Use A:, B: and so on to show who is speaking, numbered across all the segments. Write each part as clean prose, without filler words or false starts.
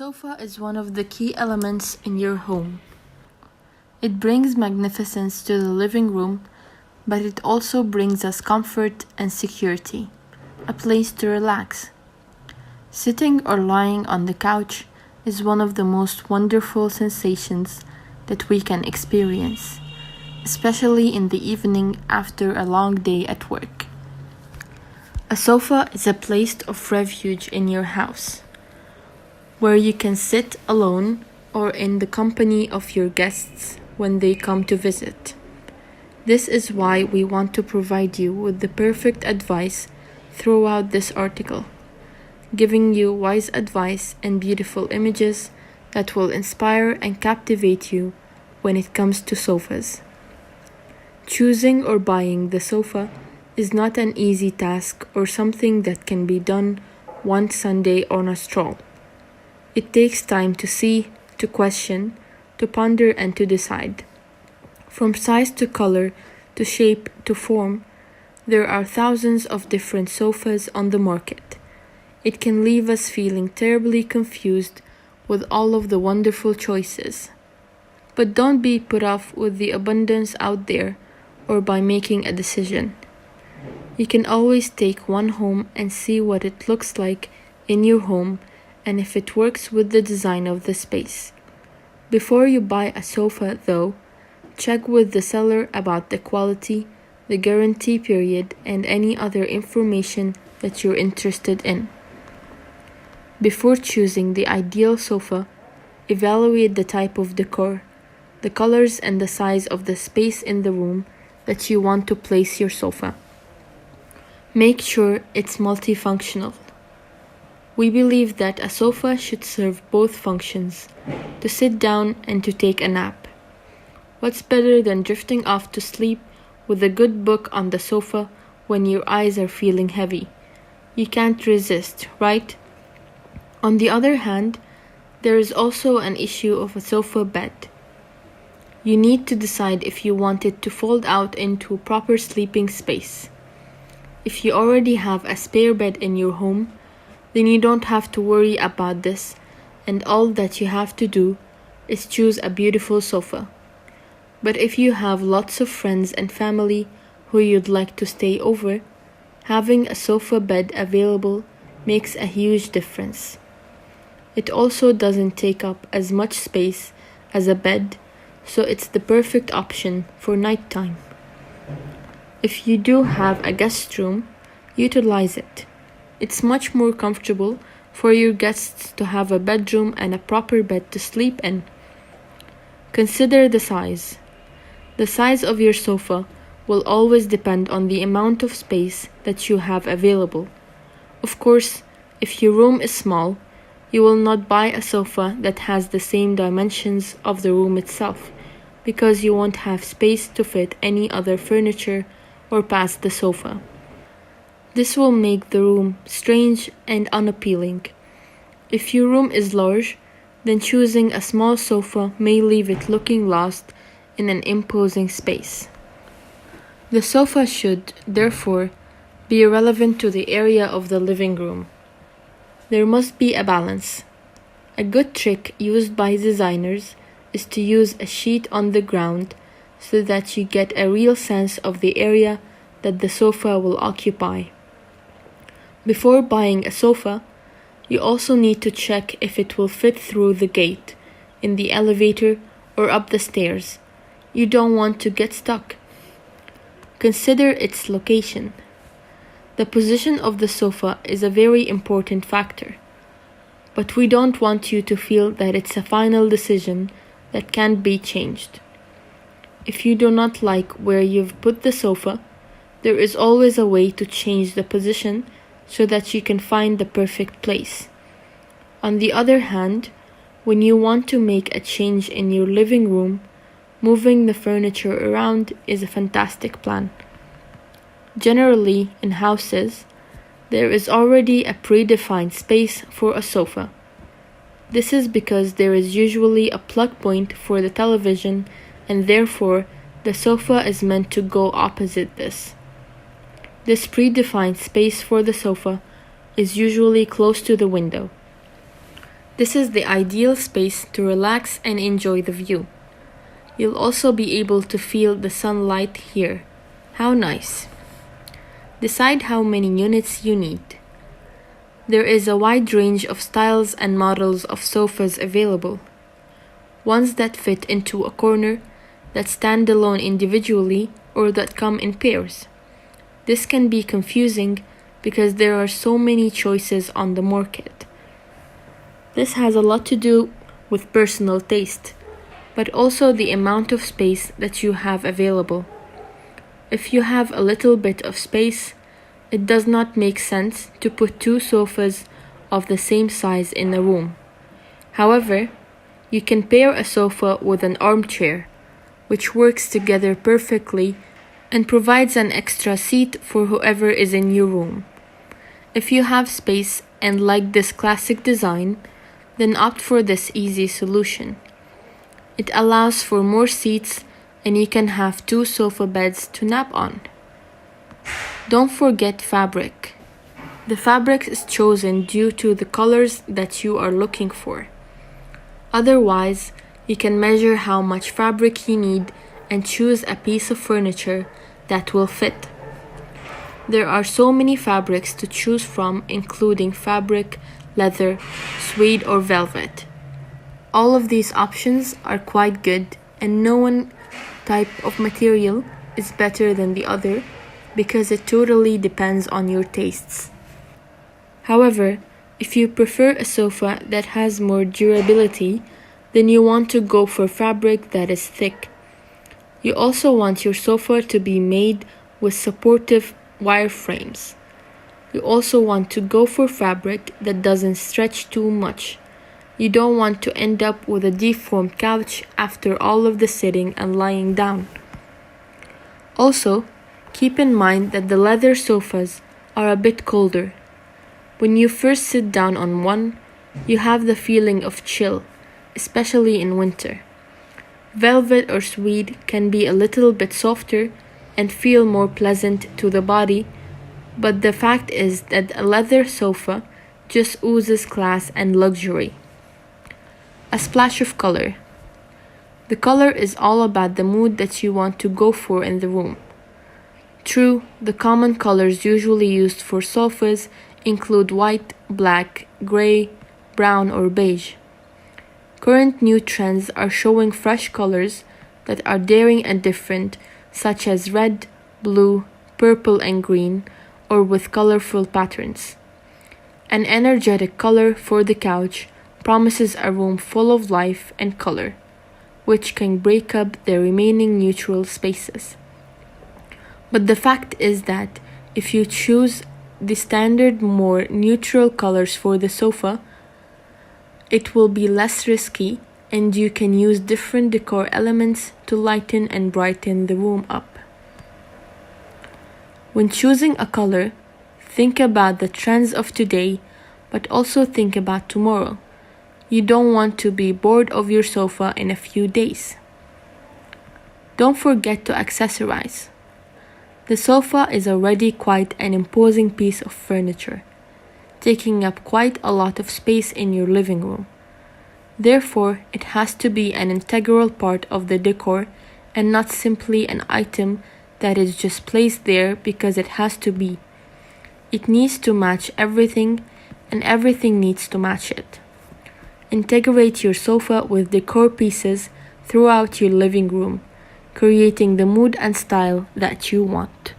A: sofa is one of the key elements in your home. It brings magnificence to the living room, but it also brings us comfort and security, a place to relax. Sitting or lying on the couch is one of the most wonderful sensations that we can experience, especially in the evening after a long day at work. A sofa is a place of refuge in your house, where you can sit alone or in the company of your guests when they come to visit. This is why we want to provide you with the perfect advice throughout this article, giving you wise advice and beautiful images that will inspire and captivate you when it comes to sofas. Choosing or buying the sofa is not an easy task or something that can be done one Sunday on a stroll. It takes time to see, to question, to ponder and to decide. From size to color, to shape to form, there are thousands of different sofas on the market. It can leave us feeling terribly confused with all of the wonderful choices. But don't be put off with the abundance out there or by making a decision. You can always take one home and see what it looks like in your home and if it works with the design of the space. Before you buy a sofa, though, check with the seller about the quality, the guarantee period, and any other information that you're interested in. Before choosing the ideal sofa, evaluate the type of decor, the colors, and the size of the space in the room that you want to place your sofa. Make sure it's multifunctional. We believe that a sofa should serve both functions, to sit down and to take a nap. What's better than drifting off to sleep with a good book on the sofa when your eyes are feeling heavy? You can't resist, right? On the other hand, there is also an issue of a sofa bed. You need to decide if you want it to fold out into a proper sleeping space. If you already have a spare bed in your home, then you don't have to worry about this, and all that you have to do is choose a beautiful sofa. But if you have lots of friends and family who you'd like to stay over, having a sofa bed available makes a huge difference. It also doesn't take up as much space as a bed, so it's the perfect option for nighttime. If you do have a guest room, utilize it. It's much more comfortable for your guests to have a bedroom and a proper bed to sleep in. Consider the size. The size of your sofa will always depend on the amount of space that you have available. Of course, if your room is small, you will not buy a sofa that has the same dimensions of the room itself, because you won't have space to fit any other furniture or past the sofa. This will make the room strange and unappealing. If your room is large, then choosing a small sofa may leave it looking lost in an imposing space. The sofa should, therefore, be relevant to the area of the living room. There must be a balance. A good trick used by designers is to use a sheet on the ground so that you get a real sense of the area that the sofa will occupy. Before buying a sofa, you also need to check if it will fit through the gate, in the elevator, or up the stairs. You don't want to get stuck. Consider its location. The position of the sofa is a very important factor, but we don't want you to feel that it's a final decision that can't be changed. If you do not like where you've put the sofa, there is always a way to change the position so that you can find the perfect place. On the other hand, when you want to make a change in your living room, moving the furniture around is a fantastic plan. Generally, in houses, there is already a predefined space for a sofa. This is because there is usually a plug point for the television, and therefore the sofa is meant to go opposite this. This predefined space for the sofa is usually close to the window. This is the ideal space to relax and enjoy the view. You'll also be able to feel the sunlight here. How nice! Decide how many units you need. There is a wide range of styles and models of sofas available. Ones that fit into a corner, that stand alone individually, or that come in pairs. This can be confusing because there are so many choices on the market. This has a lot to do with personal taste, but also the amount of space that you have available. If you have a little bit of space, it does not make sense to put two sofas of the same size in a room. However, you can pair a sofa with an armchair, which works together perfectly and provides an extra seat for whoever is in your room. If you have space and like this classic design, then opt for this easy solution. It allows for more seats and you can have two sofa beds to nap on. Don't forget fabric. The fabric is chosen due to the colors that you are looking for. Otherwise, you can measure how much fabric you need and choose a piece of furniture that will fit. There are so many fabrics to choose from, including fabric, leather, suede, or velvet. All of these options are quite good, and no one type of material is better than the other because it totally depends on your tastes. However, if you prefer a sofa that has more durability, then you want to go for fabric that is thick. You also want your sofa to be made with supportive wireframes. You also want to go for fabric that doesn't stretch too much. You don't want to end up with a deformed couch after all of the sitting and lying down. Also, keep in mind that the leather sofas are a bit colder. When you first sit down on one, you have the feeling of chill, especially in winter. Velvet or suede can be a little bit softer and feel more pleasant to the body, but the fact is that a leather sofa just oozes class and luxury. A splash of color. The color is all about the mood that you want to go for in the room. True, the common colors usually used for sofas include white, black, gray, brown, or beige. Current new trends are showing fresh colors that are daring and different, such as red, blue, purple, and green, or with colorful patterns. An energetic color for the couch promises a room full of life and color, which can break up the remaining neutral spaces. But the fact is that if you choose the standard more neutral colors for the sofa, it will be less risky and you can use different decor elements to lighten and brighten the room up. When choosing a color, think about the trends of today, but also think about tomorrow. You don't want to be bored of your sofa in a few days. Don't forget to accessorize. The sofa is already quite an imposing piece of furniture, taking up quite a lot of space in your living room. Therefore, it has to be an integral part of the decor and not simply an item that is just placed there because it has to be. It needs to match everything, and everything needs to match it. Integrate your sofa with decor pieces throughout your living room, creating the mood and style that you want.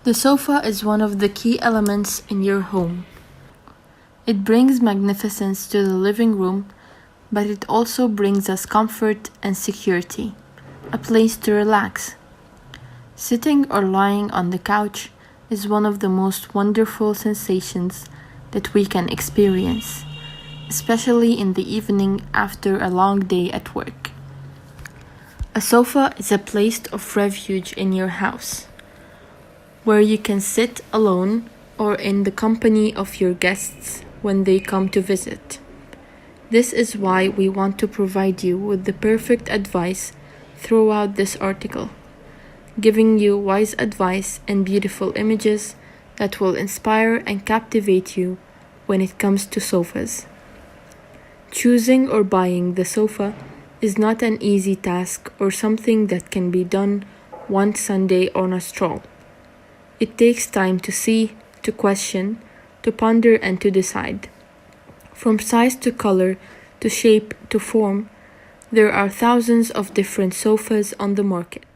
A: The sofa is one of the key elements in your home. It brings magnificence to the living room, but it also brings us comfort and security, a place to relax. Sitting or lying on the couch is one of the most wonderful sensations that we can experience, especially in the evening after a long day at work. A sofa is a place of refuge in your house, where you can sit alone or in the company of your guests when they come to visit. This is why we want to provide you with the perfect advice throughout this article, giving you wise advice and beautiful images that will inspire and captivate you when it comes to sofas. Choosing or buying the sofa is not an easy task or something that can be done one Sunday on a stroll. It takes time to see, to question, to ponder, and to decide. From size to color, to shape to form, there are thousands of different sofas on the market.